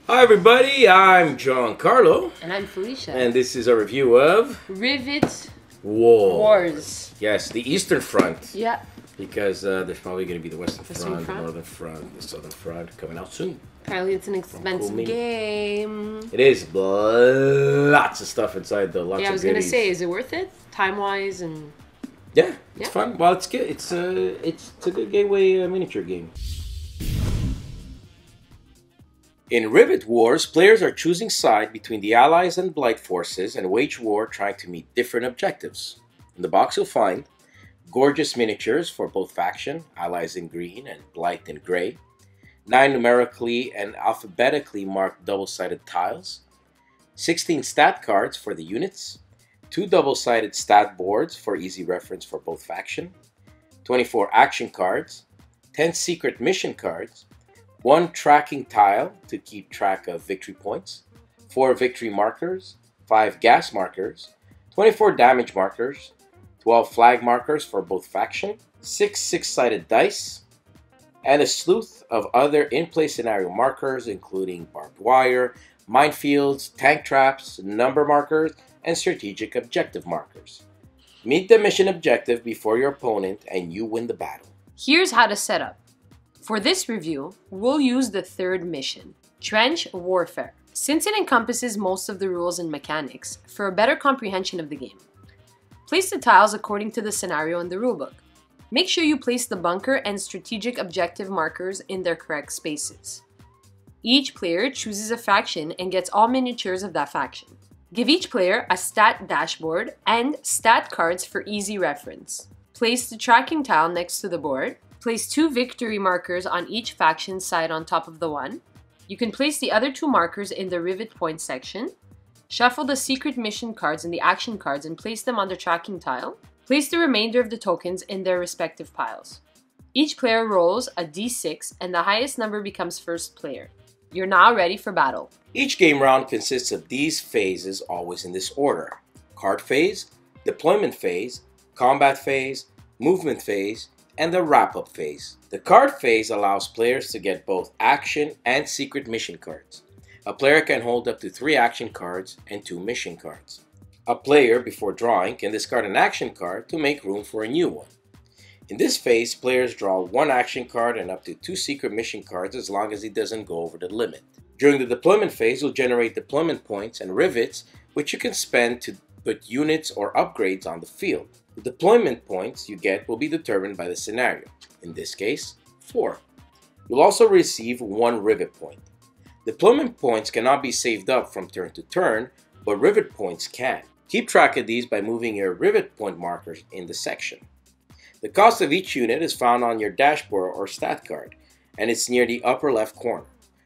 Hi everybody, I'm Giancarlo. And I'm Felicia. And this is a review of Rivet Wars. Yes, the Eastern Front. Yeah. Because there's probably going to be the Western front, the Northern Front, the Southern Front coming out soon. Apparently it's an expensive game. It is, but lots of stuff inside the lots of I was going to say, is it worth it? Time-wise and... Yeah, it's fun. Well, it's good. It's a good gateway miniature game. In Rivet Wars, players are choosing side between the Allies and Blight forces and wage war trying to meet different objectives. In the box you'll find gorgeous miniatures for both faction, Allies in green and Blight in gray, 9 numerically and alphabetically marked double-sided tiles, 16 stat cards for the units, 2 double-sided stat boards for easy reference for both faction, 24 action cards, 10 secret mission cards, 1 tracking tile to keep track of victory points, 4 victory markers, 5 gas markers, 24 damage markers, 12 flag markers for both faction, 6 six-sided dice, and a slew of other in-play scenario markers including barbed wire, minefields, tank traps, number markers, and strategic objective markers. Meet the mission objective before your opponent and you win the battle. Here's how to set up. For this review, we'll use the third mission, Trench Warfare, since it encompasses most of the rules and mechanics for a better comprehension of the game. Place the tiles according to the scenario in the rulebook. Make sure you place the bunker and strategic objective markers in their correct spaces. Each player chooses a faction and gets all miniatures of that faction. Give each player a stat dashboard and stat cards for easy reference. Place the tracking tile next to the board. Place 2 victory markers on each faction's side on top of the one. You can place the other 2 markers in the Rivet Points section. Shuffle the secret mission cards and the action cards and place them on the tracking tile. Place the remainder of the tokens in their respective piles. Each player rolls a d6 and the highest number becomes first player. You're now ready for battle. Each game round consists of these phases, always in this order: card phase, deployment phase, combat phase, movement phase, and the wrap-up phase. The card phase allows players to get both action and secret mission cards. A player can hold up to 3 action cards and 2 mission cards. A player, before drawing, can discard an action card to make room for a new one. In this phase, players draw 1 action card and up to 2 secret mission cards as long as he doesn't go over the limit. During the deployment phase, you'll generate deployment points and rivets, which you can spend to put units or upgrades on the field. The deployment points you get will be determined by the scenario, in this case, 4. You'll also receive 1 rivet point. Deployment points cannot be saved up from turn to turn, but rivet points can. Keep track of these by moving your rivet point markers in the section. The cost of each unit is found on your dashboard or stat card, and it's near the upper left corner.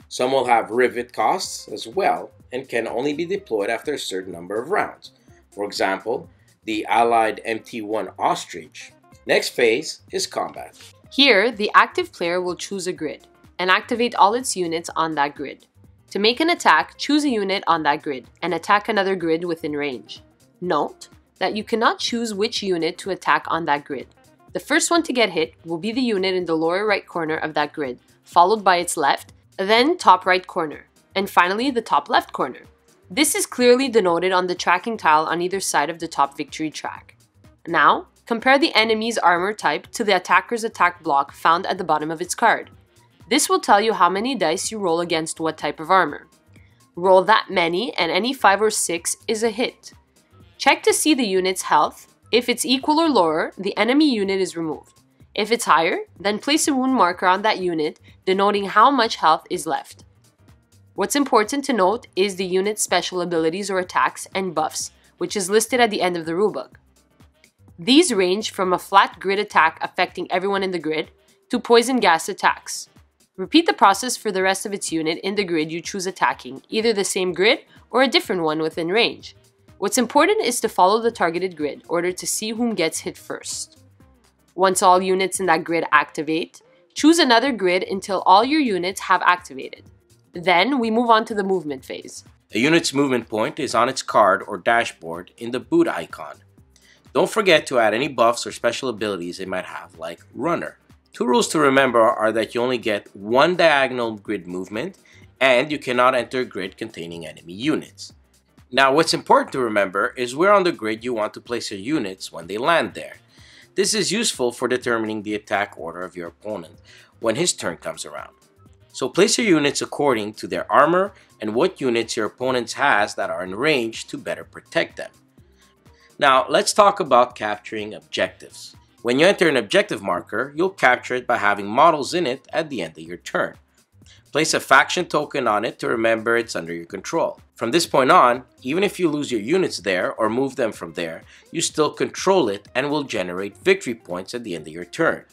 Some will have rivet costs as well, and can only be deployed after a certain number of rounds. For example, the Allied MT-1 Ostrich. Next phase is combat. Here, the active player will choose a grid and activate all its units on that grid. To make an attack, choose a unit on that grid and attack another grid within range. Note that you cannot choose which unit to attack on that grid. The first one to get hit will be the unit in the lower right corner of that grid, followed by its left, then top right corner, and finally the top left corner. This is clearly denoted on the tracking tile on either side of the top victory track. Now, compare the enemy's armor type to the attacker's attack block found at the bottom of its card. This will tell you how many dice you roll against what type of armor. Roll that many and any 5 or 6 is a hit. Check to see the unit's health. If it's equal or lower, the enemy unit is removed. If it's higher, then place a wound marker on that unit denoting how much health is left. What's important to note is the unit's special abilities or attacks and buffs, which is listed at the end of the rulebook. These range from a flat grid attack affecting everyone in the grid to poison gas attacks. Repeat the process for the rest of its unit in the grid you choose attacking, either the same grid or a different one within range. What's important is to follow the targeted grid in order to see whom gets hit first. Once all units in that grid activate, choose another grid until all your units have activated. Then we move on to the movement phase. A unit's movement point is on its card or dashboard in the boot icon. Don't forget to add any buffs or special abilities they might have, like Runner. 2 rules to remember are that you only get 1 diagonal grid movement and you cannot enter a grid containing enemy units. Now, what's important to remember is where on the grid you want to place your units when they land there. This is useful for determining the attack order of your opponent when his turn comes around. So place your units according to their armor and what units your opponent has that are in range to better protect them. Now, let's talk about capturing objectives. When you enter an objective marker, you'll capture it by having models in it at the end of your turn. Place a faction token on it to remember it's under your control. From this point on, even if you lose your units there or move them from there, you still control it and will generate victory points at the end of your turn.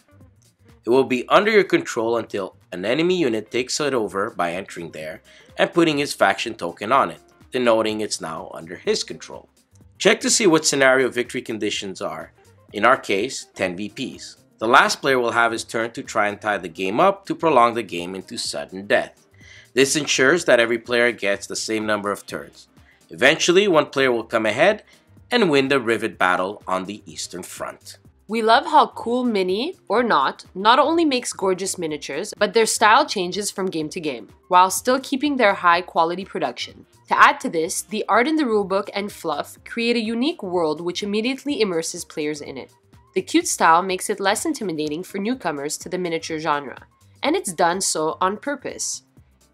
It will be under your control until an enemy unit takes it over by entering there and putting his faction token on it, denoting it's now under his control. Check to see what scenario victory conditions are, in our case, 10 VPs. The last player will have his turn to try and tie the game up to prolong the game into sudden death. This ensures that every player gets the same number of turns. Eventually, one player will come ahead and win the Rivet battle on the Eastern Front. We love how Cool Mini, or not only makes gorgeous miniatures, but their style changes from game to game, while still keeping their high quality production. To add to this, the art in the rulebook and fluff create a unique world which immediately immerses players in it. The cute style makes it less intimidating for newcomers to the miniature genre, and it's done so on purpose.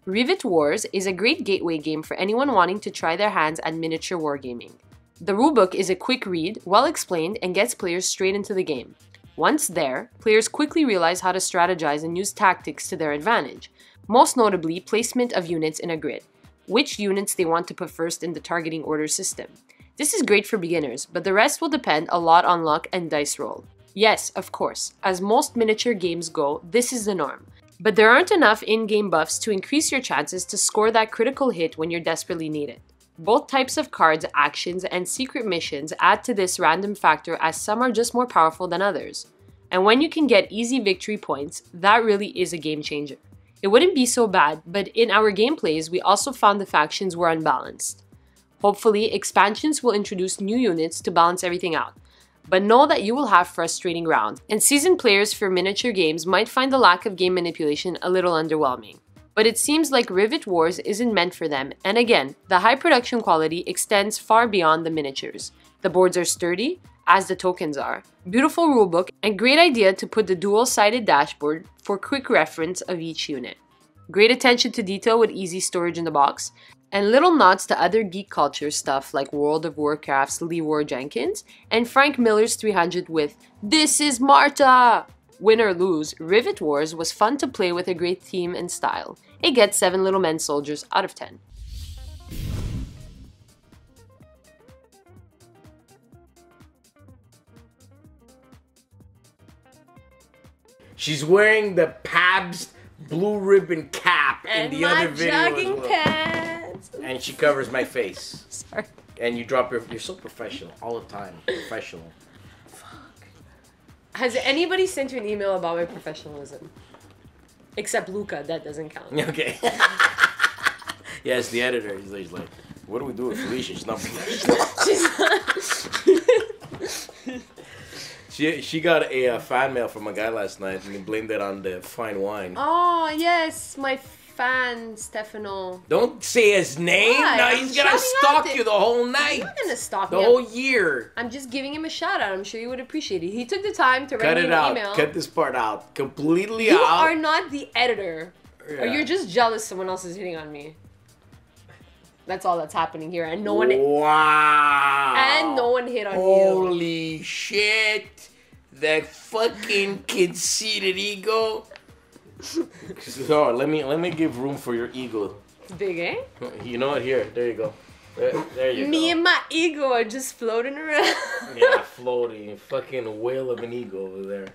Rivet Wars is a great gateway game for anyone wanting to try their hands at miniature wargaming. The rulebook is a quick read, well explained, and gets players straight into the game. Once there, players quickly realize how to strategize and use tactics to their advantage, most notably placement of units in a grid, which units they want to put first in the targeting order system. This is great for beginners, but the rest will depend a lot on luck and dice roll. Yes, of course, as most miniature games go, this is the norm. But there aren't enough in-game buffs to increase your chances to score that critical hit when you're desperately needed. Both types of cards, actions, and secret missions add to this random factor, as some are just more powerful than others. And when you can get easy victory points, that really is a game changer. It wouldn't be so bad, but in our gameplays, we also found the factions were unbalanced. Hopefully, expansions will introduce new units to balance everything out. But know that you will have frustrating rounds, and seasoned players for miniature games might find the lack of game manipulation a little underwhelming. But it seems like Rivet Wars isn't meant for them, and again, the high production quality extends far beyond the miniatures. The boards are sturdy, as the tokens are. Beautiful rulebook, and great idea to put the dual-sided dashboard for quick reference of each unit. Great attention to detail with easy storage in the box, and little nods to other geek culture stuff like World of Warcraft's Leroy Jenkins and Frank Miller's 300 with "This is Marta!" Win or lose, Rivet Wars was fun to play with a great theme and style. It gets 7 Little Men Soldiers out of 10. She's wearing the Pabst blue ribbon cap in the other video as jogging well. pants. And she covers my face. Sorry. And you drop you're so professional all the time. Professional. Has anybody sent you an email about my professionalism? Except Luca, that doesn't count. Okay. Yeah, it's the editor. He's like, what do we do with Felicia? She's not professional. She got a fan mail from a guy last night and he blamed it on the fine wine. Oh, yes, my fan, Stefano. Don't say his name. Why? No, he's gonna stalk you the whole night. I'm not gonna stalk the whole year. I'm just giving him a shout out. I'm sure you would appreciate it. He took the time to Cut write it me an out. email. Cut this part out. Completely You out. are not the editor. Yeah. Or you're just jealous someone else is hitting on me. That's all that's happening here. And no one Wow. And no one hit on you. Holy shit. That fucking conceited ego. So let me give room for your ego. It's big, eh? You know what? Here, there you go. There you go. Me and my ego are just floating around. Yeah, floating. Fucking whale of an ego over there.